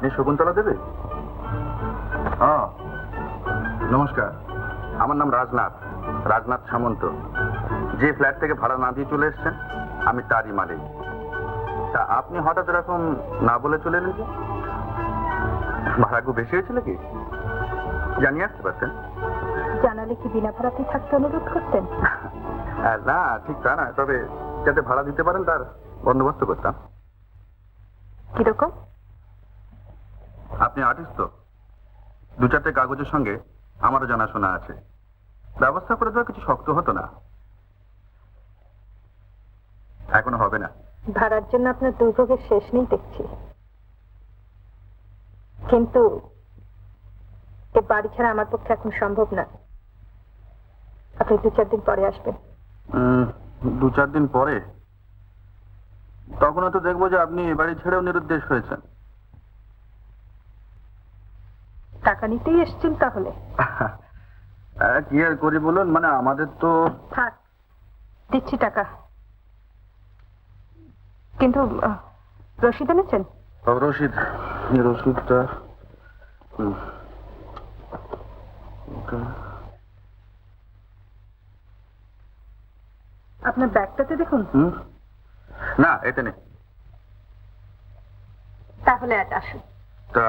আপনি শকুন্তলা দেবে? নমস্কার, আমার নাম রাজনাথ, রাজনাথ সামন্ত। যে ফ্ল্যাট থেকে ভাড়া না দিয়ে চলে এসছেন আমি তারই মালিক। তা আপনি হঠাৎ এরকম না বলে চলে এলেন যে? ভাড়া খুব বেশি হয়েছিল কি? জানিয়ে আসতে পারতেন। জানালে কি বিনা ভাড়াতেই থাকতে অনুরোধ করতেন? না, ঠিক তা না, তবে যাতে ভাড়া দিতে পারেন তার বন্দোবস্ত করতাম। কিরকম? আপনি আর্টিস্ট তো, দু চারটে কাগজের সঙ্গে আমারও জানাশোনা আছে, ব্যবস্থা করে দেওয়া কিছু শক্ত হতো না। এখনো হবে না। ভাড়ার জন্য আপনার দুর্ভোগের শেষ নেই দেখছি, কিন্তু এ বাড়ি ছাড়া আমার পক্ষে এখন সম্ভব না। আপনি 2-4 দিন পরে আসবেন। 2-4 দিন পরে? তখন তো দেখবো যে আপনি এ বাড়ি ছেড়েও নিরুদ্দেশ হয়েছেন। টাকা নিতেই এসছেন তাহলে? কি আর করি বলুন, মানে আমাদের তো। থাক, দিচ্ছি টাকা, কিন্তু রসিদ এনেছেন? রসিদ? রসিদটা আপনার ব্যাগটাতে দেখুন। না, এতে নেই। তাহলে আজ আসুন। তা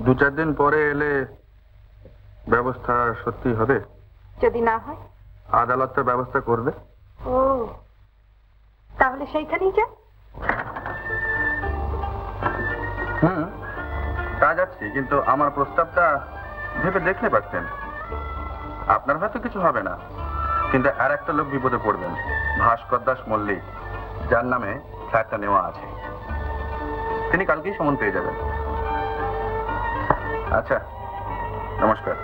2-4 দিন পরে এলে ব্যবস্থা সত্যি হবে? যদি না হয়? আদালত ব্যবস্থা করবে। ও, তাহলে সেইখানেই যান। তা যাচ্ছি, কিন্তু আমার প্রস্তাবটা ভেবে দেখলে পারতেন। আপনার হয়তো কিছু হবে না, কিন্তু আর একটা লোক বিপদে পড়বেন, ভাস্কর দাস মল্লিক, যার নামে ফ্ল্যাটটা নেওয়া আছে। তিনি কালকেই সমন পেয়ে যাবেন। আচ্ছা, নমস্কার।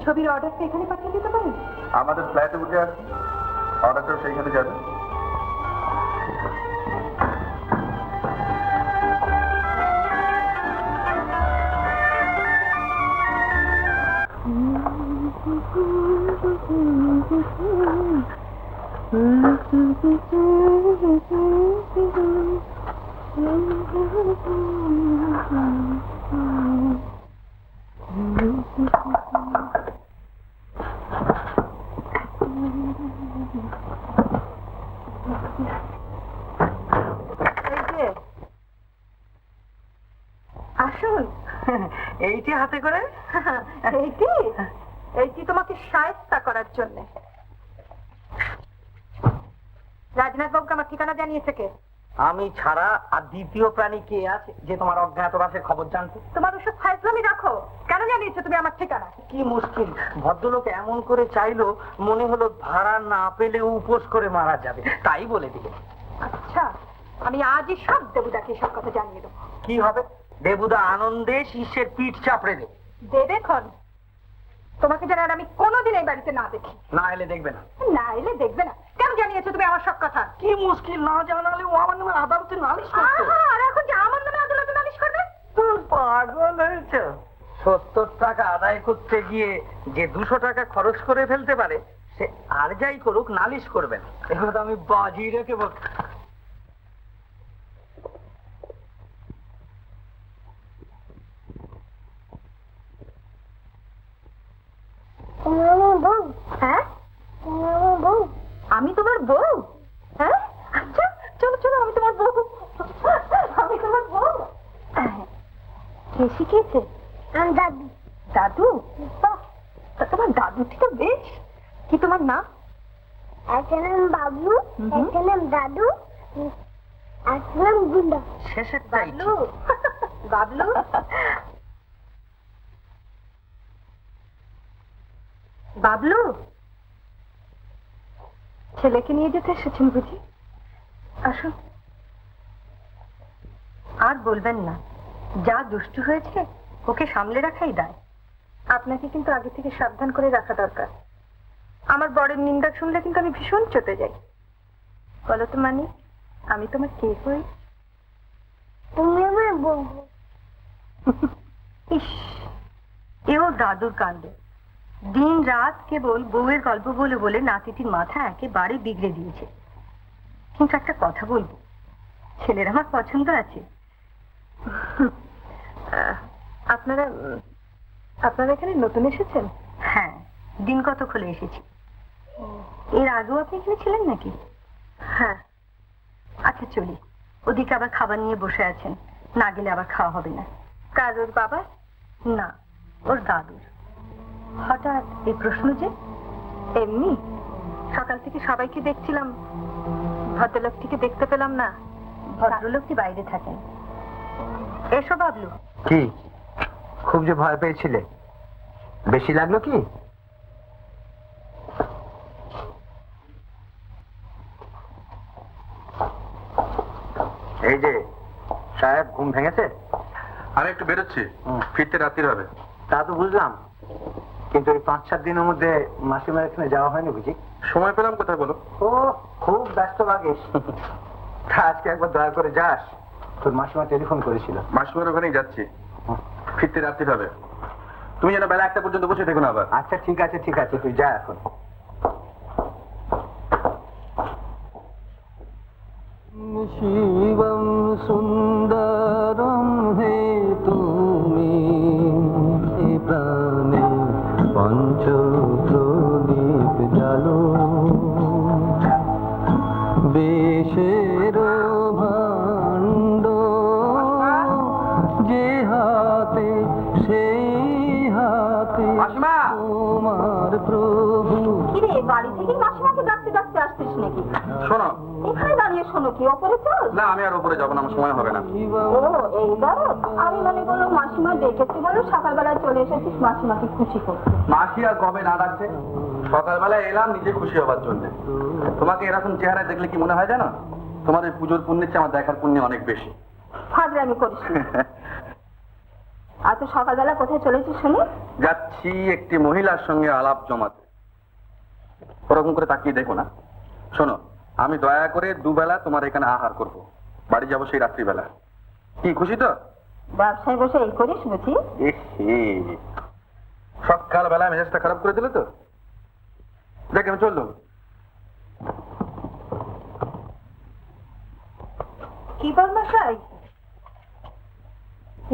ছবির অর্ডারটা এখানে পাঠিয়ে দিতে পারেন? আমাদের ফ্ল্যাটে উঠে আসি, অর্ডারটা সেইখানে যাবে। আসুন। এইটি হাতে করে? এইটি তোমাকে শায়েস্তা করার জন্য। রাজনাথ বাবুকে আমার ঠিকানা জানিয়েছে কে? আমি ছাড়া আর দ্বিতীয় প্রাণী কে আছে যে তোমার অজ্ঞাতবাসের খবর জানতে? তোমার ওসব ফাইজলামি রাখো। কেন জানিয়েছো তুমি আমার ঠিকানা? কি মুশকিল, ভদ্রলোক এমন করে চাইলো, মনে হলো ভাড়া না পেলে উপোস করে মারা যাবে, তাই বলে দিলে। আচ্ছা, আমি আজই সব দেবুদাকে সব কথা জানিয়ে দেবো। কি হবে? দেবুদা আনন্দে শীর্ষের পিঠ চাপড়ে দেবে। দেখুন, তোমাকে যেন আমি কোনোদিন এই বাড়িতে না দেখি। না এলে দেখবে না? না এলে দেখবে না? কেন জানিয়েছো তুমি আমার সব কথা? কি মুশকিল, না জানালে ও আমার নামে আদালতে নালিশ করতো। আর এখন যে আমার নামে আদালতে নালিশ করবে? তুমি পাগল হয়েছে? 70 টাকা আদায় করতে গিয়ে যে 200 টাকা খরচ করে ফেলতে পারে, সে আর যাই করুক নালিশ করবে না। এগুলো তো আমি বাজি রেখে বল। হ্যাঁ, আমি তোমার বউ? হ্যাঁ, আচ্ছা, চলো চলো, আমি তোমার বউ। আমি তোমার বউ। কে শিখিয়েছে? দাদু। দাদু? বাহ, তা তোমার দাদুটি তো বেশ। কি তোমার নাম? একটা নাম বাবলু, একটা নাম দাদু, একটা নাম গুন্ডা। শেষের বাবলু। বাবলু, বাবলু, ছেলেকে নিয়ে যেতে এসেছেন বুঝি? আসুন। আর বলবেন না, যা দুষ্টু হয়েছে ওকে সামলে রাখাই দায়। আপনাকে কিন্তু আগে থেকে সাবধান করে রাখা দরকার। আমার বরের নিন্দা শুনলে কিন্তু আমি ভীষণ চটে যাই। বলো তো মানি, আমি তোমার কে হই? তুমি আমার বউ। ইস, এও দাদুর কাণ্ড। দিন রাত কেবল বউয়ের গল্প বলে বলে নাতিটির মাথা একেবারে বিগড়ে দিয়েছে। কিন্তু একটা কথা বলবো, ছেলের আমার পছন্দ আছে। আপনারা আপনারা এখানে নতুন এসেছেন? হ্যাঁ, দিন কতক হলে এসেছি। এর আগেও আপনি এখানে ছিলেন নাকি? হ্যাঁ। আচ্ছা চলি, ওদিকে আবার খাবার নিয়ে বসে আছেন, না গেলে আবার খাওয়া হবে না। কার, ওর বাবা? না, ওর দাদুর। হঠাৎ এই প্রশ্ন যে? এমনি সকাল থেকে সবাইকে দেখছিলাম, ভদ্রলোকটিকে দেখতে পেলাম না। ভদ্রলোকটি বাইরে থাকেন। এসো বাবলু। কি খুব যে ভয় পেয়েছিলে, বেশি লাগলো কি? এই যে সাহেব, ঘুম ভেঙেছে? আমি একটু বেরোচ্ছি, ফিরতে রাত্রি হবে। তা তো বুঝলাম, কিন্তু এই 5-7 দিনের মধ্যে মাসিমার এখানে যাওয়া হয়নি বুঝি? সময় পেলাম কোথায় বলো? ও খুব ব্যস্ত লাগিস। তা আজকে একবার দয়া করে যাস, তোর মাসিমা টেলিফোন করেছিল। মাসিমার ওখানেই যাচ্ছি, ফিরতে রাত্রি হবে। তুমি যেন বেলা 1টা পর্যন্ত বসে দেখো না আবার। আচ্ছা ঠিক আছে ঠিক আছে, তুই যা এখন। শিবম সুন্দরম হে তুমি প্রাণে পঞ্চ প্রদীপ জালো, বেশের ভাণ্ড যে হাতে সেই হাতে তোমার প্রভু। কিরে, বাড়ি থেকে মাসিমাকে ডাকতে ডাকতে আসছিস নাকি? শোনো, এখানে দাঁড়িয়ে শোনো, কি ওপরে চল। না আমি আর উপরে যাবো না, আমার সময় হবে না। ও এই দরদ, আমি মনে করলাম মাসিমা ডেকেছে বলে সকালবেলায় চলে এসেছিস মাসিমাকে খুশি করতে। মাসি আর কবে না ডাকছে? সকালবেলায় এলাম নিজে খুশি হবার জন্য। তোমাকে এরকম চেহারা দেখলে কি মনে হয় জানো? তোমার এই পুজোর পুণ্যের চেয়ে আমার দেখার পুণ্য অনেক বেশি। ফাজলামি করিস না। আর তুই সকালবেলা কোথায় চলেছিস শুনি? যাচ্ছি একটি মহিলার সঙ্গে আলাপ জমাতে। ওরকম করে তাকিয়ে দেখো না। শোনো, আমি দয়া করে দুবেলা তোমার এখানে আহার করব, বাড়ি যাবো সেই রাত্রিবেলা। কি খুশি তো? ব্যবসায় বসে এই করিস বুঝি? সকালবেলা মেজাজটা খারাপ করে দিলে তো। দেখ আমি চললাম। কি বলমাশাই,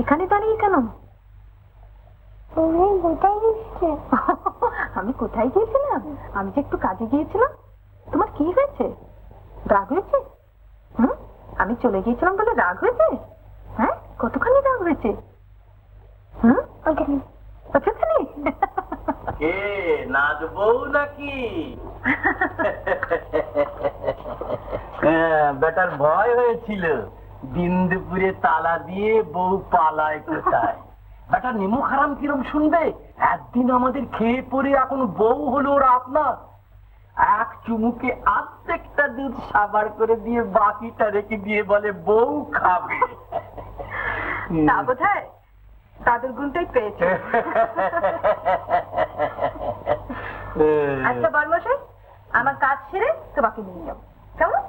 এখানে দাঁড়িয়ে কেন? তুমি কোথায় গেছিলে? আমি কোথায় গিয়েছিলাম? আমি যে একটু কাজে গিয়েছিলাম। তোমার কি হয়েছে? রাগ হয়েছে? আমি চলে গিয়েছিলাম বলে রাগ হয়েছে? হ্যাঁ, কতখানি রাগ হয়েছে? ওখানে কে নাচবো নাকি? বেটার ভয় হয়েছিল, দিন দুপুরে তালা দিয়ে বউ পালায় কোথায়। বেটা নিমু খারাম কিরম শুনবে? একদিন আমাদের খেয়ে পরে এখন বউ হলো ওরা আপনার। এক চুমুকে আর্ধেকটা দুধ সাবার করে দিয়ে বাকিটা রেখে দিয়ে বলে বউ খাবে। তা বোধহয় দাদুর গুণটাই পেয়েছে। আচ্ছা বর্মশাই, আমার কাজ সেরে তোমাকে নিয়ে যাবো, কেমন?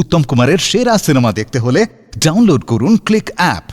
উত্তম কুমারের সেরা সিনেমা দেখতে হলে ডাউনলোড করুন ক্লিক অ্যাপ।